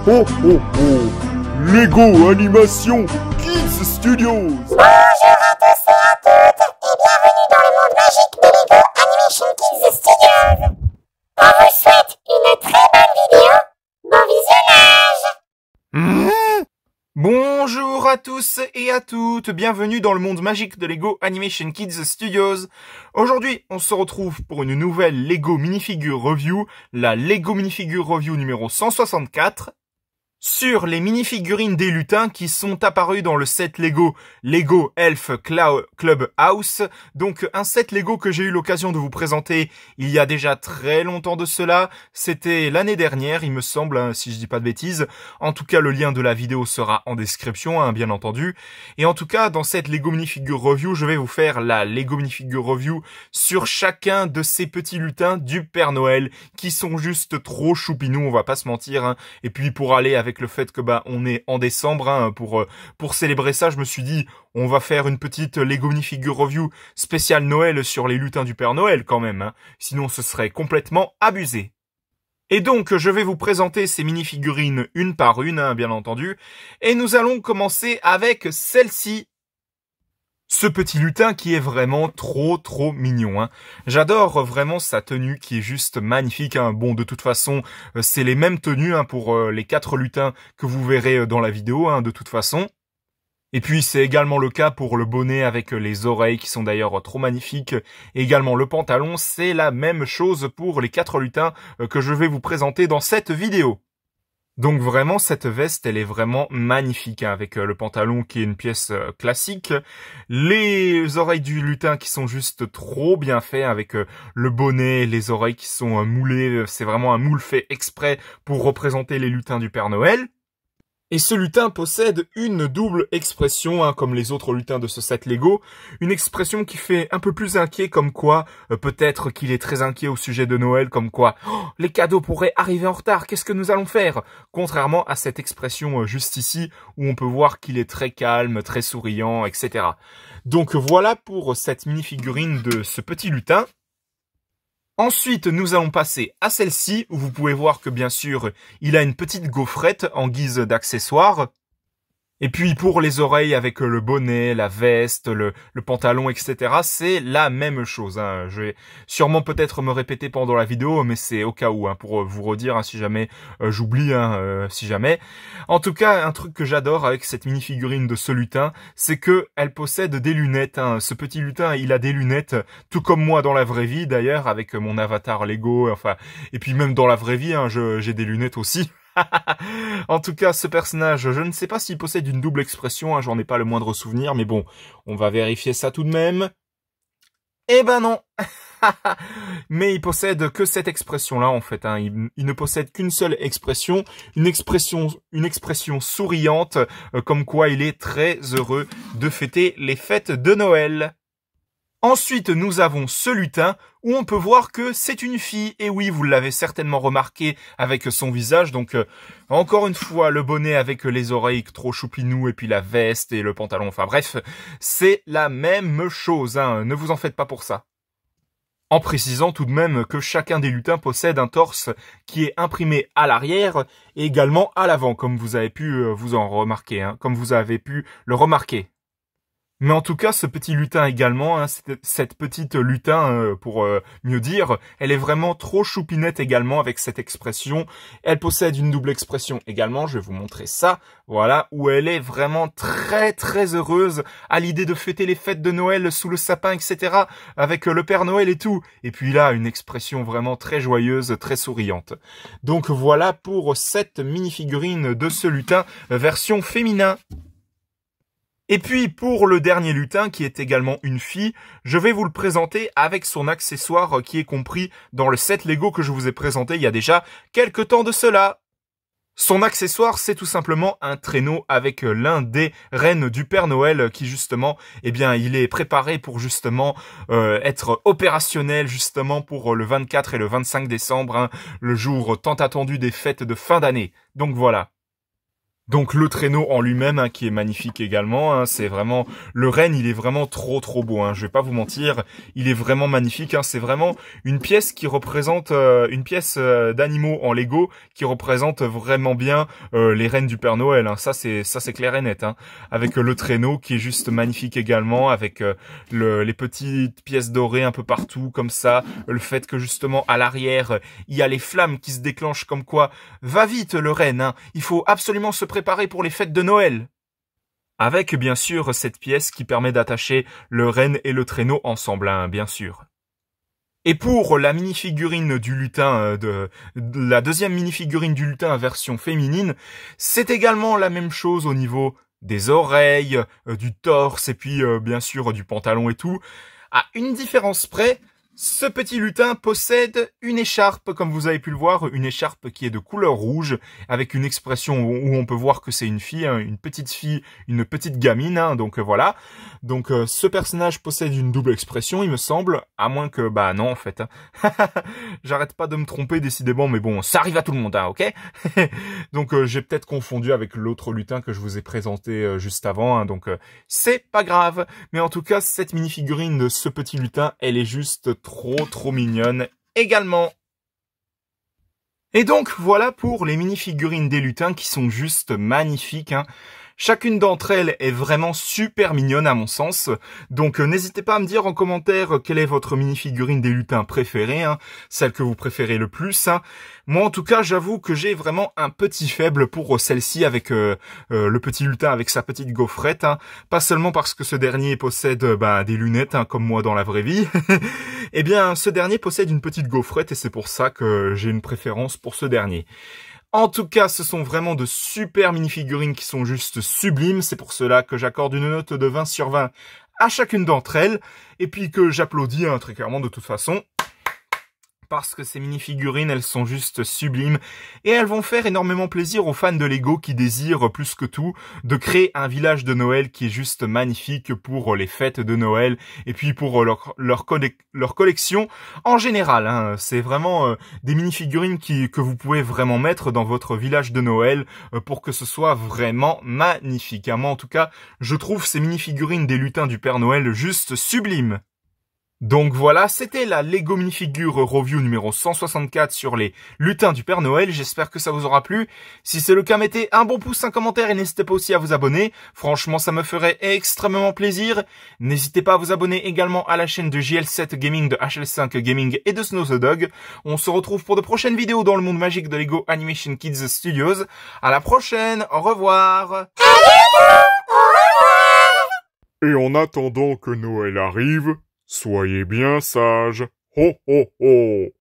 Oh oh oh! Lego Animation Kids Studios! Bonjour à tous et à toutes et bienvenue dans le monde magique de Lego Animation Kids Studios. On vous souhaite une très bonne vidéo. Bon visionnage! Bonjour à tous et à toutes, bienvenue dans le monde magique de Lego Animation Kids Studios. Aujourd'hui, on se retrouve pour une nouvelle Lego Minifigure Review, la Lego Minifigure Review numéro 164, sur les minifigurines des lutins qui sont apparus dans le set Lego Elf Club House. Donc un set Lego que j'ai eu l'occasion de vous présenter il y a déjà très longtemps de cela. C'était l'année dernière, il me semble, hein, si je dis pas de bêtises. En tout cas, le lien de la vidéo sera en description, hein, bien entendu. Et en tout cas, dans cette Lego Minifigure Review, je vais vous faire la Lego Minifigure Review sur chacun de ces petits lutins du Père Noël qui sont juste trop choupinous, on va pas se mentir, hein. Et puis pour aller avec le fait que on est en décembre, hein, pour célébrer ça, je me suis dit on va faire une petite Lego Minifigure Review spéciale Noël sur les lutins du Père Noël quand même, hein. Sinon ce serait complètement abusé. Et donc je vais vous présenter ces minifigurines une par une, hein, bien entendu, et nous allons commencer avec celle-ci. Ce petit lutin qui est vraiment trop mignon, hein. J'adore vraiment sa tenue qui est juste magnifique, hein. Bon, de toute façon, c'est les mêmes tenues, hein, pour les 4 lutins que vous verrez dans la vidéo, hein, de toute façon. Et puis c'est également le cas pour le bonnet avec les oreilles qui sont d'ailleurs trop magnifiques. Et également le pantalon, c'est la même chose pour les 4 lutins que je vais vous présenter dans cette vidéo. Donc vraiment, cette veste, elle est vraiment magnifique, hein, avec le pantalon qui est une pièce classique. Les oreilles du lutin qui sont juste trop bien faits, avec le bonnet, les oreilles qui sont moulées. C'est vraiment un moule fait exprès pour représenter les lutins du Père Noël. Et ce lutin possède une double expression, hein, comme les autres lutins de ce set Lego. Une expression qui fait un peu plus inquiet, comme quoi, peut-être qu'il est très inquiet au sujet de Noël, comme quoi, oh, les cadeaux pourraient arriver en retard, qu'est-ce que nous allons faire? Contrairement à cette expression juste ici, où on peut voir qu'il est très calme, très souriant, etc. Donc voilà pour cette mini-figurine de ce petit lutin. Ensuite, nous allons passer à celle-ci, où vous pouvez voir que bien sûr, il a une petite gaufrette en guise d'accessoire. Et puis pour les oreilles avec le bonnet, la veste, le pantalon, etc. c'est la même chose, hein. Je vais sûrement peut-être me répéter pendant la vidéo, mais c'est au cas où, hein, pour vous redire, hein, si jamais j'oublie, hein, si jamais. En tout cas, un truc que j'adore avec cette mini-figurine de ce lutin, c'est que elle possède des lunettes, hein. Ce petit lutin, il a des lunettes, tout comme moi dans la vraie vie d'ailleurs, avec mon avatar Lego, enfin, et puis même dans la vraie vie, hein, j'ai des lunettes aussi. En tout cas, ce personnage, je ne sais pas s'il possède une double expression, hein, j'en ai pas le moindre souvenir, mais bon, on va vérifier ça tout de même. Eh ben non. Mais il possède que cette expression-là, en fait, hein. Il ne possède qu'une seule expression, une expression souriante, comme quoi il est très heureux de fêter les fêtes de Noël. Ensuite, nous avons ce lutin où on peut voir que c'est une fille. Et oui, vous l'avez certainement remarqué avec son visage. Donc, encore une fois, le bonnet avec les oreilles trop choupinous et puis la veste et le pantalon. Enfin bref, c'est la même chose, hein. Ne vous en faites pas pour ça. En précisant tout de même que chacun des lutins possède un torse qui est imprimé à l'arrière et également à l'avant, comme vous avez pu vous en remarquer, hein, comme vous avez pu le remarquer. Mais en tout cas, ce petit lutin également, hein, cette petite lutin, pour mieux dire, elle est vraiment trop choupinette également avec cette expression. Elle possède une double expression également, je vais vous montrer ça, voilà, où elle est vraiment très heureuse à l'idée de fêter les fêtes de Noël sous le sapin, etc., avec le Père Noël et tout. Et puis là, une expression vraiment très joyeuse, très souriante. Donc voilà pour cette mini-figurine de ce lutin, version féminin. Et puis pour le dernier lutin qui est également une fille, je vais vous le présenter avec son accessoire qui est compris dans le set Lego que je vous ai présenté il y a déjà quelques temps de cela. Son accessoire, c'est tout simplement un traîneau avec l'un des reines du Père Noël qui justement, eh bien, il est préparé pour justement être opérationnel justement pour le 24 et le 25 décembre, hein, le jour tant attendu des fêtes de fin d'année. Donc voilà. Donc le traîneau en lui-même hein, qui est magnifique également, hein, c'est vraiment le renne, il est vraiment trop beau. Hein, je vais pas vous mentir, il est vraiment magnifique. Hein, c'est vraiment une pièce qui représente une pièce d'animaux en Lego qui représente vraiment bien les rennes du Père Noël. Hein, ça c'est clair et net. Hein, avec le traîneau qui est juste magnifique également, avec les petites pièces dorées un peu partout comme ça, le fait que justement à l'arrière il y a les flammes qui se déclenchent comme quoi va vite le renne. Hein, il faut absolument se préparer pour les fêtes de Noël. Avec bien sûr cette pièce qui permet d'attacher le renne et le traîneau ensemble, hein, bien sûr. Et pour la mini-figurine du lutin, la deuxième mini-figurine du lutin version féminine, c'est également la même chose au niveau des oreilles, du torse et puis bien sûr du pantalon et tout. À une différence près, ce petit lutin possède une écharpe, comme vous avez pu le voir, une écharpe qui est de couleur rouge, avec une expression où on peut voir que c'est une fille, hein, une petite gamine, hein, donc voilà. Donc ce personnage possède une double expression, il me semble, à moins que, bah non en fait. Hein. J'arrête pas de me tromper décidément, mais bon, ça arrive à tout le monde, hein, ok. Donc j'ai peut-être confondu avec l'autre lutin que je vous ai présenté juste avant, hein, donc c'est pas grave. Mais en tout cas, cette mini-figurine de ce petit lutin, elle est juste trop mignonne également. Et donc voilà pour les mini-figurines des lutins qui sont juste magnifiques. Hein. Chacune d'entre elles est vraiment super mignonne à mon sens. Donc n'hésitez pas à me dire en commentaire quelle est votre mini-figurine des lutins préférée, hein, celle que vous préférez le plus. Hein. Moi en tout cas j'avoue que j'ai vraiment un petit faible pour celle-ci avec le petit lutin avec sa petite gaufrette. Hein. Pas seulement parce que ce dernier possède des lunettes hein, comme moi dans la vraie vie. Eh bien ce dernier possède une petite gaufrette et c'est pour ça que j'ai une préférence pour ce dernier. En tout cas, ce sont vraiment de super mini-figurines qui sont juste sublimes. C'est pour cela que j'accorde une note de 20 sur 20 à chacune d'entre elles. Et puis que j'applaudis hein, très clairement de toute façon. Parce que ces mini-figurines, elles sont juste sublimes. Et elles vont faire énormément plaisir aux fans de Lego qui désirent plus que tout de créer un village de Noël qui est juste magnifique pour les fêtes de Noël. Et puis pour leur collection en général. Hein. C'est vraiment des mini-figurines que vous pouvez vraiment mettre dans votre village de Noël pour que ce soit vraiment magnifique. Hein. Moi en tout cas, je trouve ces mini-figurines des lutins du Père Noël juste sublimes. Donc voilà, c'était la Lego Minifigure Review numéro 164 sur les lutins du Père Noël. J'espère que ça vous aura plu. Si c'est le cas, mettez un bon pouce, un commentaire et n'hésitez pas aussi à vous abonner. Franchement, ça me ferait extrêmement plaisir. N'hésitez pas à vous abonner également à la chaîne de JL7 Gaming, de HL5 Gaming et de Snow the Dog. On se retrouve pour de prochaines vidéos dans le monde magique de Lego Animation Kids Studios. À la prochaine, au revoir. Et en attendant que Noël arrive, soyez bien sages. Ho ho ho!